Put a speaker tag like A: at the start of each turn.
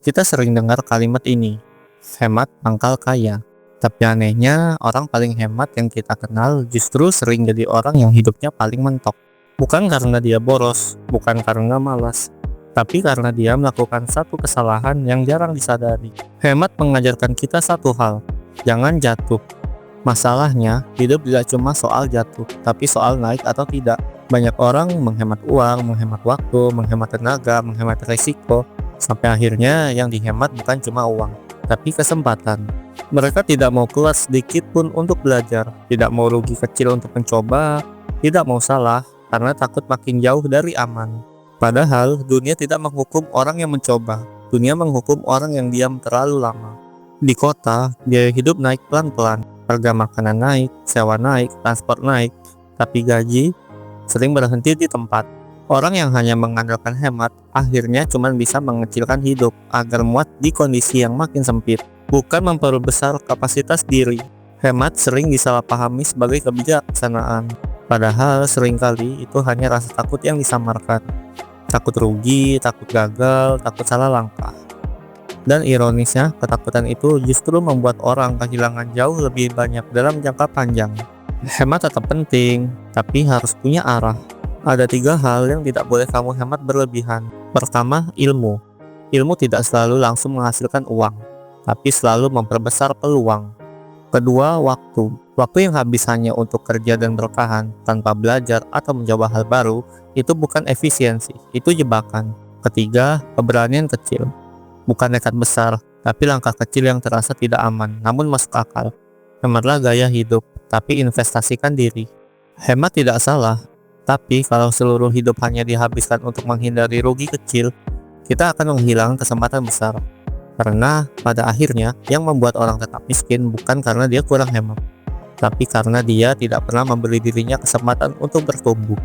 A: Kita sering dengar kalimat ini, hemat pangkal kaya. Tapi anehnya, orang paling hemat yang kita kenal justru sering jadi orang yang hidupnya paling mentok. Bukan karena dia boros, bukan karena malas, tapi karena dia melakukan satu kesalahan yang jarang disadari. Hemat mengajarkan kita satu hal, jangan jatuh. Masalahnya, hidup tidak cuma soal jatuh, tapi soal naik atau tidak. Banyak orang menghemat uang, menghemat waktu, menghemat tenaga, menghemat resiko, sampai akhirnya yang dihemat bukan cuma uang, tapi kesempatan. Mereka tidak mau keluar sedikit pun untuk belajar, tidak mau rugi kecil untuk mencoba, tidak mau salah karena takut makin jauh dari aman. Padahal dunia tidak menghukum orang yang mencoba, dunia menghukum orang yang diam terlalu lama. Di kota, biaya hidup naik pelan-pelan, harga makanan naik, sewa naik, transport naik, tapi gaji sering berhenti di tempat. Orang yang hanya mengandalkan hemat akhirnya cuma bisa mengecilkan hidup agar muat di kondisi yang makin sempit, bukan memperbesar kapasitas diri. Hemat sering disalahpahami sebagai kebijaksanaan, padahal seringkali itu hanya rasa takut yang disamarkan. Takut rugi, takut gagal, takut salah langkah. Dan ironisnya, ketakutan itu justru membuat orang kehilangan jauh lebih banyak dalam jangka panjang. Hemat tetap penting, tapi harus punya arah. Ada 3 hal yang tidak boleh kamu hemat berlebihan. Pertama, ilmu. Ilmu tidak selalu langsung menghasilkan uang, tapi selalu memperbesar peluang. Kedua, waktu. Waktu yang habis hanya untuk kerja dan bertahan, tanpa belajar atau mencoba hal baru, itu bukan efisiensi, itu jebakan. Ketiga, keberanian kecil. Bukan nekat besar, tapi langkah kecil yang terasa tidak aman, namun masuk akal. Hematlah gaya hidup, tapi investasikan diri. Hemat tidak salah, tapi kalau seluruh hidup hanya dihabiskan untuk menghindari rugi kecil, kita akan menghilangkan kesempatan besar. Karena pada akhirnya yang membuat orang tetap miskin bukan karena dia kurang hemat, tapi karena dia tidak pernah memberi dirinya kesempatan untuk bertumbuh.